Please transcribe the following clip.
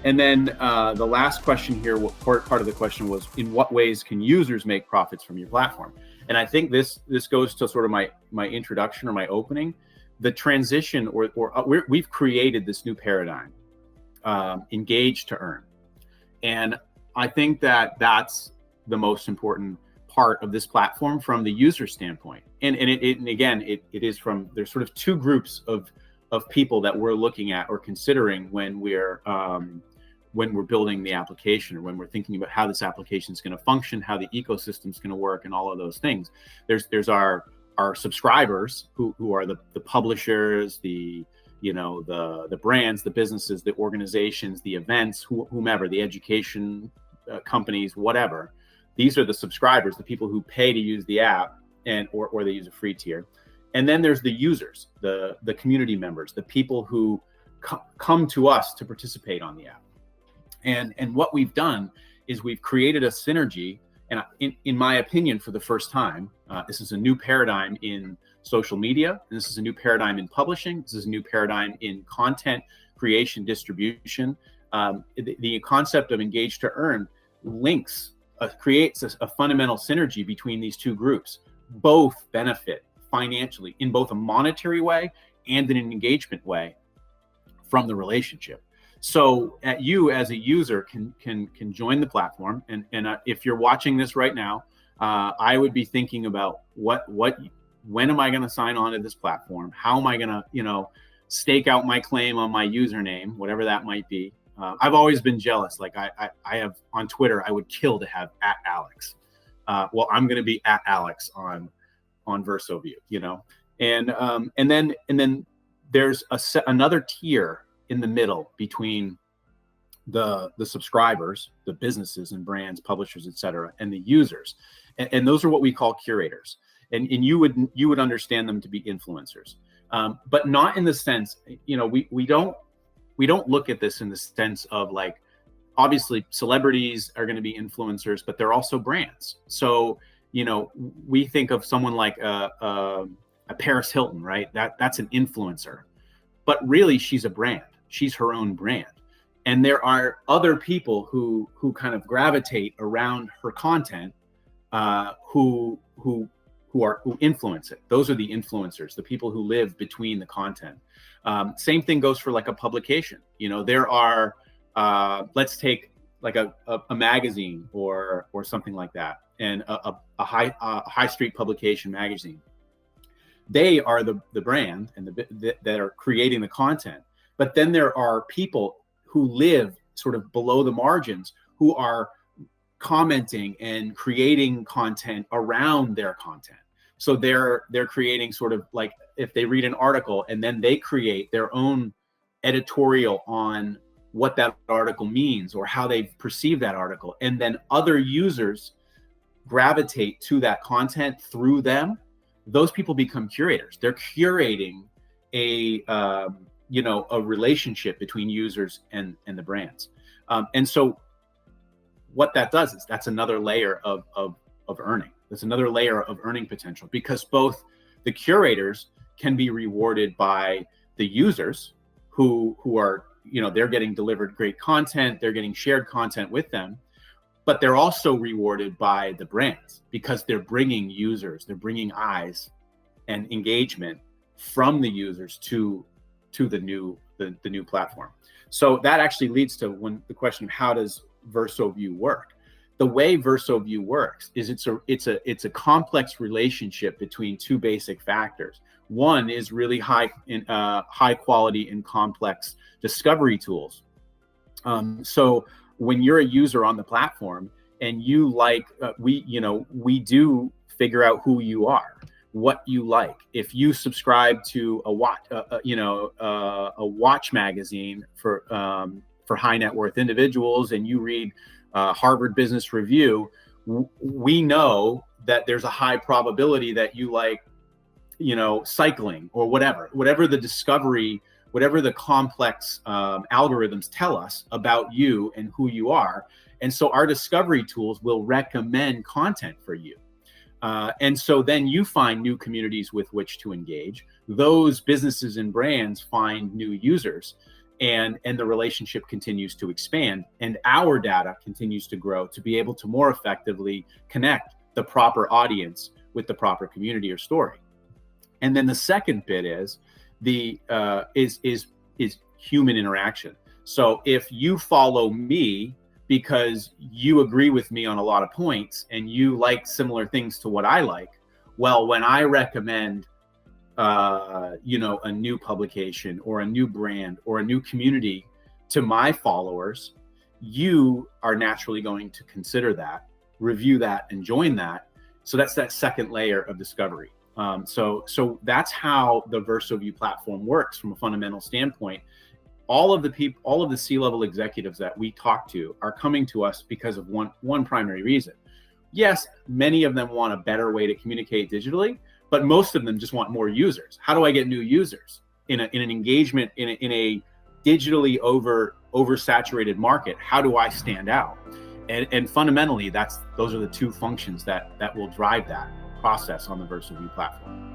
And then the last question here, part of the question was, in what ways can users make profits from your platform? And I think this goes to sort of my introduction or my opening. The transition, we've created this new paradigm, engage to earn. And I think that that's the most important part of this platform from the user standpoint. And again, it is from, there's sort of two groups of people that we're looking at or considering when we're building the application, or when we're thinking about how this application is going to function, how the ecosystem is going to work, and all of those things. There's our subscribers who are the publishers, the brands, the businesses, the organizations, the events, whomever, the education companies, whatever. These are the subscribers, the people who pay to use the app, or they use a free tier. And then there's the users, the community members, the people who come to us to participate on the app. And what we've done is we've created a synergy. And in my opinion, for the first time, this is a new paradigm in social media. And this is a new paradigm in publishing. This is a new paradigm in content creation, distribution. The concept of engage to earn creates a fundamental synergy between these two groups. Both benefit financially in both a monetary way and in an engagement way from the relationship. So you as a user can join the platform, and if you're watching this right now, I would be thinking about when am I going to sign on to this platform? How am I going to stake out my claim on my username, whatever that might be. I've always been jealous. Like I have on Twitter, I would kill to have @Alex. Well, I'm going to be @Alex on VersoView, and then there's another tier in the middle between the subscribers, the businesses and brands, publishers, etc., and the users, and those are what we call curators. And you would understand them to be influencers, but not in the sense, we don't look at this in the sense of, like, obviously celebrities are going to be influencers, but they're also brands. So, we think of someone like a Paris Hilton, right? That's an influencer, but really she's a brand. She's her own brand. And there are other people who kind of gravitate around her content, who influence it. Those are the influencers, the people who live between the content. Same thing goes for like a publication. There are, let's take like a magazine or something like that, and a high street publication magazine. They are the brand and that are creating the content. But then there are people who live sort of below the margins, who are commenting and creating content around their content. So they're creating sort of like, if they read an article and then they create their own editorial on what that article means or how they perceive that article, and then other users gravitate to that content through them, those people become curators. They're curating a relationship between users and the brands. And so what that does is that's another layer of earning. That's another layer of earning potential, because both the curators can be rewarded by the users who are, they're getting delivered great content, they're getting shared content with them, but they're also rewarded by the brands because they're bringing users, they're bringing eyes and engagement from the users to the new platform. So that actually leads to the question of how does VersoView work? The way VersoView works is it's a complex relationship between two basic factors. One is really high quality and complex discovery tools. So when you're a user on the platform and you like, we do figure out who you are, what you like. If you subscribe to a watch magazine for high net worth individuals, and you read Harvard Business Review, we know that there's a high probability that you like, cycling or whatever the discovery, whatever the complex algorithms tell us about you and who you are. And so our discovery tools will recommend content for you. And so then you find new communities with which to engage. Those businesses and brands find new users. and the relationship continues to expand, and our data continues to grow to be able to more effectively connect the proper audience with the proper community or story. And then the second bit is human interaction. So if you follow me because you agree with me on a lot of points and you like similar things to what I like, well, when I recommend a new publication or a new brand or a new community to my followers, you are naturally going to consider that, review that, and join that. So that's that second layer of discovery. So that's how the VersoView platform works from a fundamental standpoint. All of the C-level executives that we talk to are coming to us because of one primary reason. Yes, many of them want a better way to communicate digitally, but most of them just want more users. How do I get new users in an engagement in a digitally oversaturated market? How do I stand out? And fundamentally, those are the two functions that will drive that process on the VersoView platform.